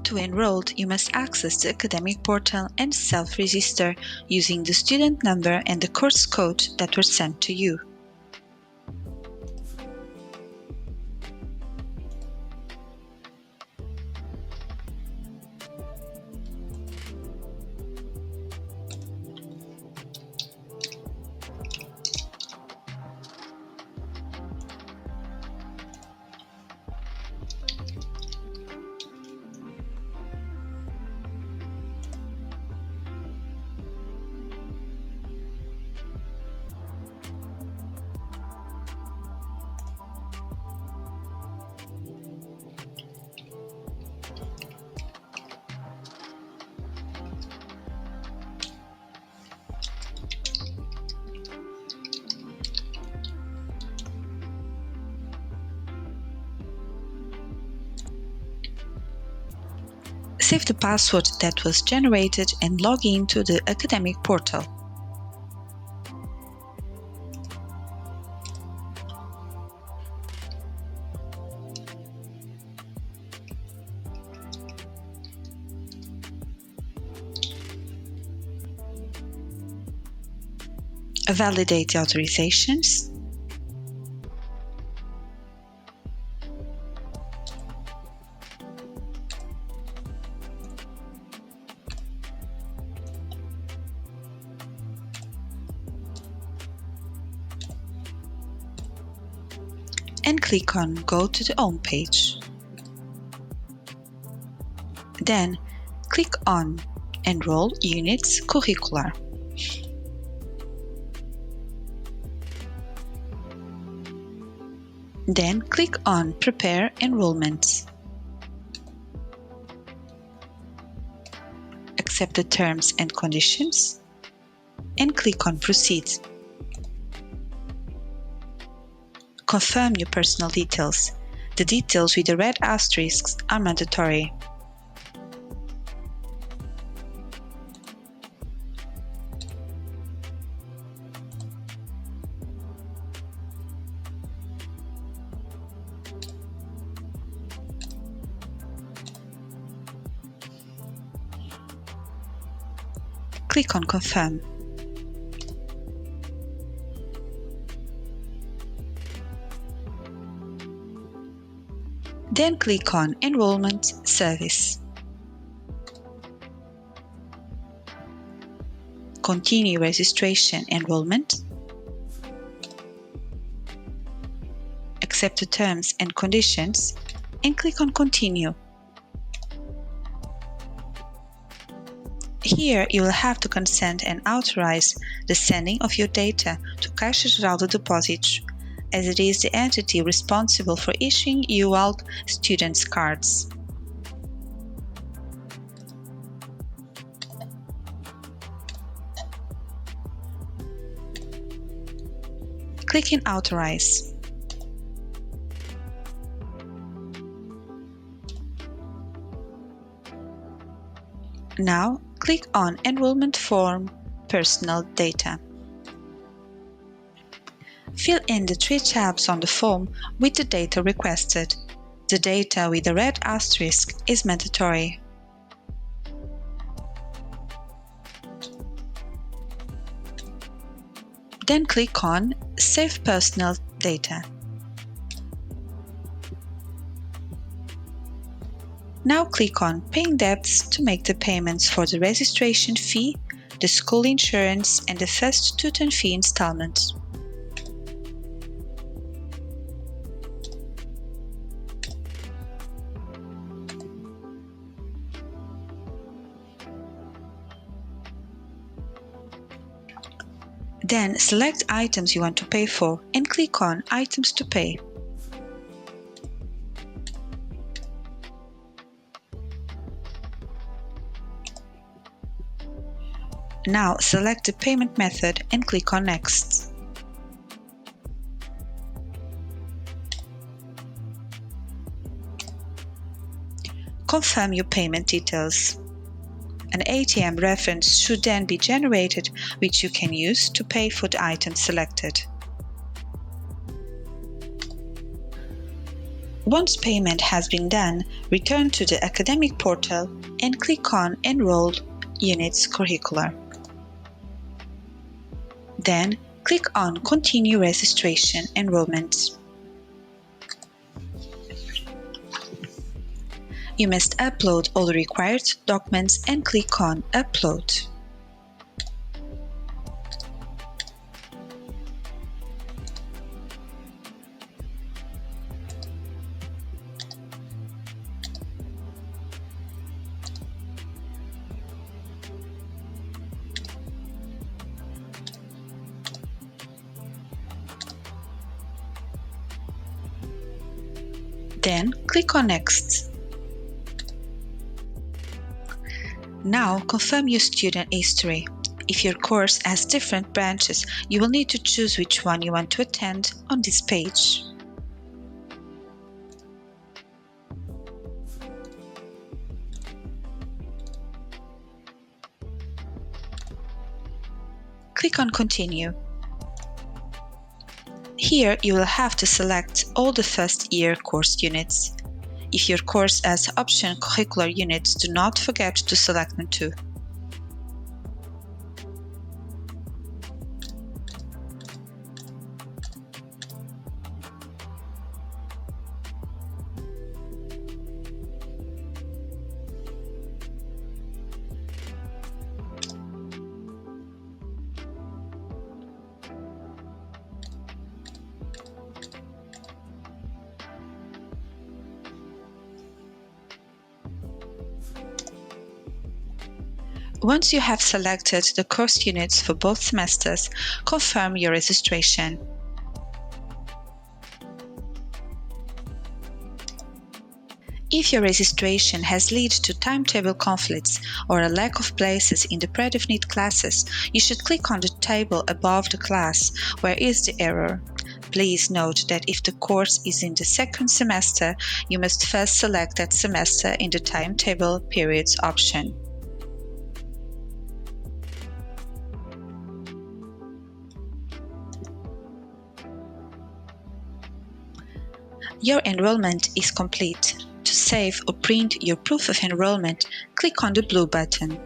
To enroll, you must access the academic portal and self-register using the student number and the course code that were sent to you. Save the password that was generated and log in to the academic portal. Validate the authorizations. And click on Go to the Home page. Then click on Enroll Units Curricular. Then click on Prepare Enrollment. Accept the terms and conditions and click on Proceed. Confirm your personal details. The details with the red asterisks are mandatory. Click on Confirm. Then click on Enrollment Service. Continue registration enrollment. Accept the terms and conditions and click on Continue. Here you will have to consent and authorize the sending of your data to Caixa Geral de Depósitos, as it is the entity responsible for issuing UAlg students' cards. Click in Authorize. Now click on Enrollment Form Personal Data. Fill in the 3 tabs on the form with the data requested. The data with the red asterisk is mandatory. Then click on Save Personal Data. Now click on Paying Debts to make the payments for the registration fee, the school insurance and the first tuition fee installment. Then select items you want to pay for and click on Items to Pay. Now select the payment method and click on Next. Confirm your payment details. An ATM reference should then be generated, which you can use to pay for the item selected. Once payment has been done, return to the academic portal and click on Enrolled Units Curricular. Then, click on Continue Registration Enrollment. You must upload all the required documents and click on Upload. Then click on Next. Now confirm your student history. If your course has different branches, you will need to choose which one you want to attend on this page. Click on Continue. Here you will have to select all the first year course units. If your course has option curricular units, do not forget to select them too. Once you have selected the course units for both semesters, confirm your registration. If your registration has led to timetable conflicts or a lack of places in the predefined classes, you should click on the table above the class where is the error. Please note that if the course is in the second semester, you must first select that semester in the timetable periods option. Your enrollment is complete. To save or print your proof of enrollment, click on the blue button.